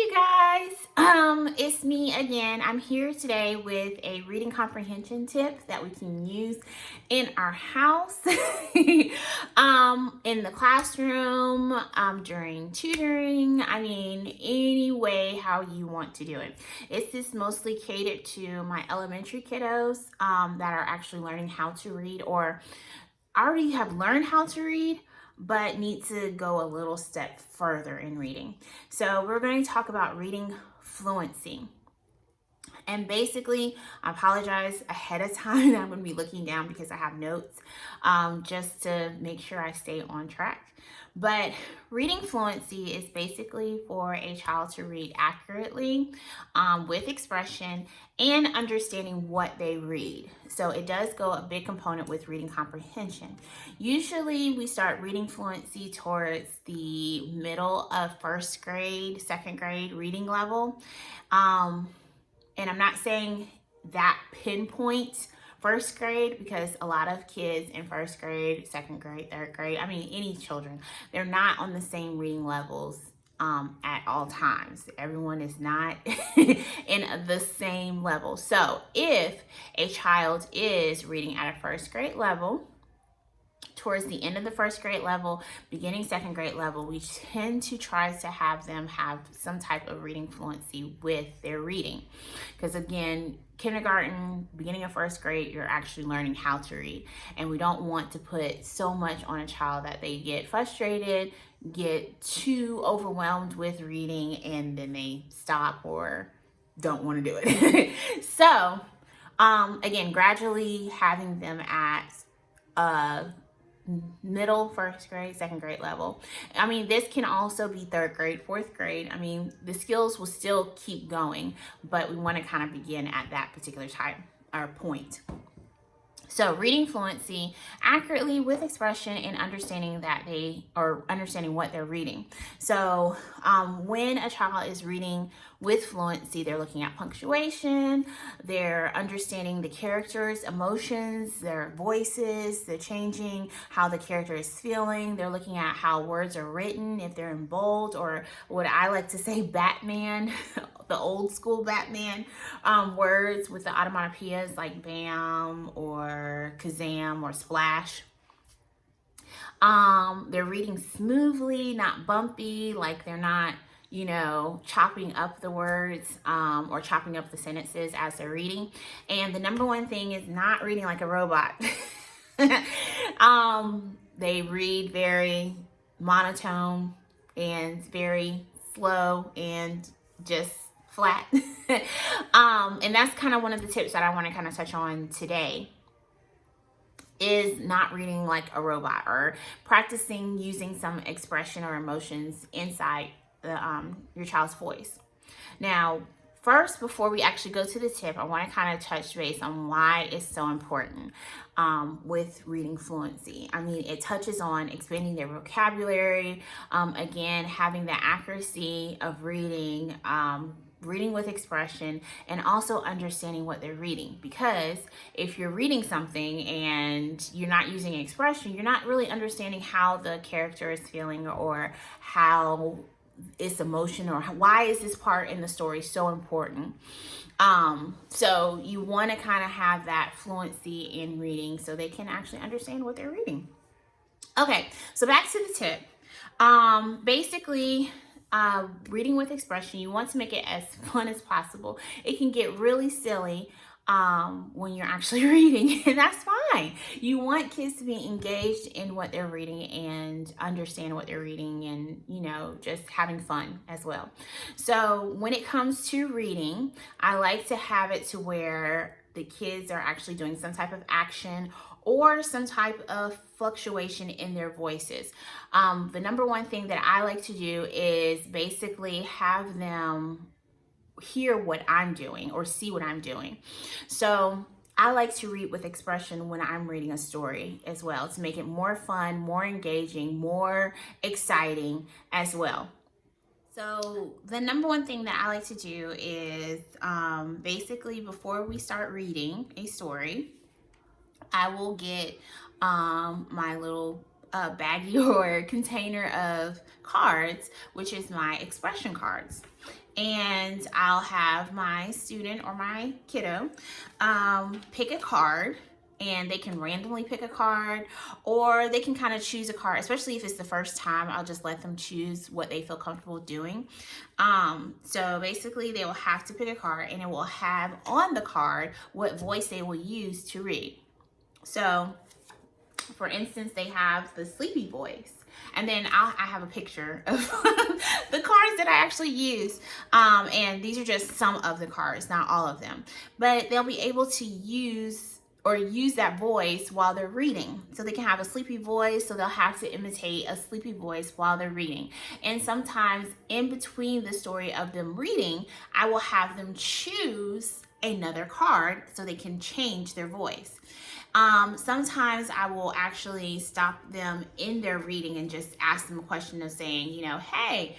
you guys. It's me again. I'm here today with a reading comprehension tip that we can use in our house, in the classroom, during tutoring. I mean, any way how you want to do it. This is mostly catered to my elementary kiddos that are actually learning how to read or already have learned how to read but need to go a little step further in reading. So we're going to talk about reading fluency. And basically, I apologize ahead of time that I'm going to be looking down because I have notes just to make sure I stay on track. But reading fluency is basically for a child to read accurately with expression and understanding what they read. So it does go a big component with reading comprehension. Usually we start reading fluency towards the middle of first grade, second grade reading level. And I'm not saying that pinpoint first grade because a lot of kids in first grade, second grade, third grade, I mean, any children, they're not on the same reading levels at all times. Everyone is not in the same level. So if a child is reading at a first grade level, towards the end of the first grade level, beginning second grade level, we tend to try to have them have some type of reading fluency with their reading. Because again, kindergarten, beginning of first grade, you're actually learning how to read. And we don't want to put so much on a child that they get frustrated, get too overwhelmed with reading, and then they stop or don't want to do it. So, again, gradually having them at middle first grade, second grade level. I mean, this can also be third grade, fourth grade. I mean, the skills will still keep going, but we want to kind of begin at that particular time or point. So reading fluency accurately with expression and understanding understanding what they're reading. So when a child is reading with fluency, they're looking at punctuation, they're understanding the characters' emotions, their voices, they're changing how the character is feeling. They're looking at how words are written, if they're in bold, or what I like to say, Batman, the old school Batman words with the onomatopoeias like bam or kazam or splash. They're reading smoothly, not bumpy, like they're not, chopping up the words or chopping up the sentences as they're reading. And the number one thing is not reading like a robot. They read very monotone and very slow and just flat. And that's kind of one of the tips that I want to kind of touch on today, is not reading like a robot or practicing using some expression or emotions inside your child's voice. Now, first, before we actually go to the tip, I want to kind of touch base on why it's so important with reading fluency. I mean, it touches on expanding their vocabulary, again, having the accuracy of reading, reading with expression, and also understanding what they're reading. Because if you're reading something and you're not using expression, you're not really understanding how the character is feeling or how its emotion or why is this part in the story so important. So you want to kind of have that fluency in reading so they can actually understand what they're reading. Okay, so back to the tip. Basically, reading with expression, you want to make it as fun as possible. It can get really silly when you're actually reading, and that's fine. You want kids to be engaged in what they're reading and understand what they're reading, and just having fun as well. So when it comes to reading, I like to have it to where the kids are actually doing some type of action or some type of fluctuation in their voices. The number one thing that I like to do is basically have them hear what I'm doing or see what I'm doing. So I like to read with expression when I'm reading a story as well, to make it more fun, more engaging, more exciting as well. So the number one thing that I like to do is basically before we start reading a story, I will get my little a baggie or container of cards, which is my expression cards. And I'll have my student or my kiddo pick a card, and they can randomly pick a card, or they can kind of choose a card, especially if it's the first time. I'll just let them choose what they feel comfortable doing. So basically they will have to pick a card, and it will have on the card what voice they will use to read. So for instance, they have the sleepy voice. And then I have a picture of the cards that I actually use. And these are just some of the cards, not all of them. But they'll be able to use that voice while they're reading. So they can have a sleepy voice, so they'll have to imitate a sleepy voice while they're reading. And sometimes in between the story of them reading, I will have them choose another card so they can change their voice. Sometimes I will actually stop them in their reading and just ask them a question of saying, hey,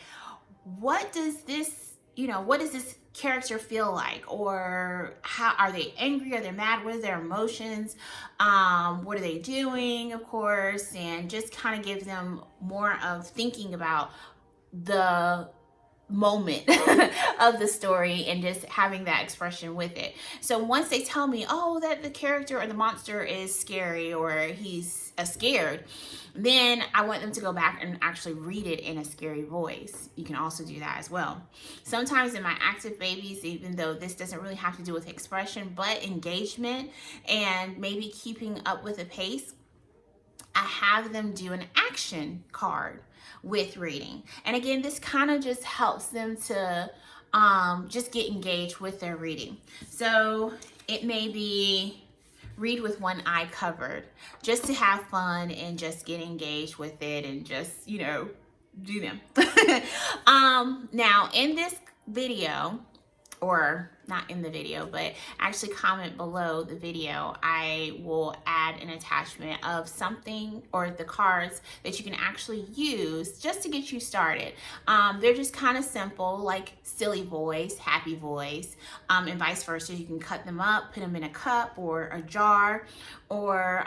what does this character feel like? Or how are they angry? Are they mad? What are their emotions? What are they doing, of course? And just kind of give them more of thinking about the moment of the story and just having that expression with it. So once they tell me, that the character or the monster is scary or he's scared, then I want them to go back and actually read it in a scary voice. You can also do that as well. Sometimes in my active babies, even though this doesn't really have to do with expression, but engagement and maybe keeping up with the pace, I have them do an action card with reading. And again, this kind of just helps them to just get engaged with their reading. So it may be read with one eye covered, just to have fun and just get engaged with it and just, do them. Now in this video, or not in the video, but actually comment below the video, I will add an attachment of something or the cards that you can actually use just to get you started. They're just kind of simple, like silly voice, happy voice, and vice versa. You can cut them up, put them in a cup or a jar, or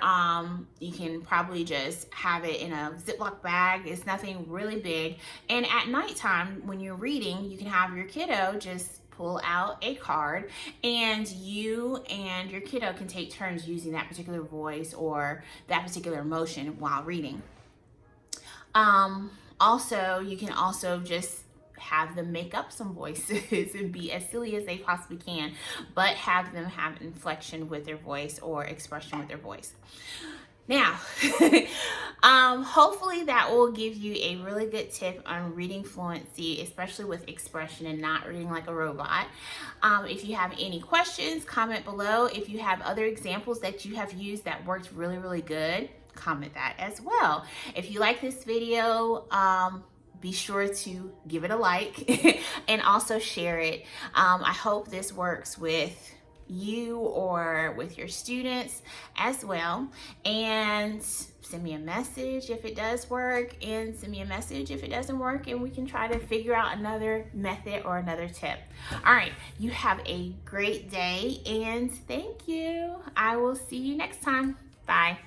you can probably just have it in a Ziploc bag. It's nothing really big. And at nighttime when you're reading, you can have your kiddo just pull out a card, and you and your kiddo can take turns using that particular voice or that particular emotion while reading. Also, you can also just have them make up some voices and be as silly as they possibly can, but have them have inflection with their voice or expression with their voice. Now, hopefully that will give you a really good tip on reading fluency, especially with expression and not reading like a robot. If you have any questions, comment below. If you have other examples that you have used that worked really, really good, comment that as well. If you like this video, be sure to give it a like and also share it. I hope this works with you or with your students as well, and send me a message if it does work, and send me a message if it doesn't work, and we can try to figure out another method or another tip. All right, you have a great day, and thank you. I will see you next time. Bye.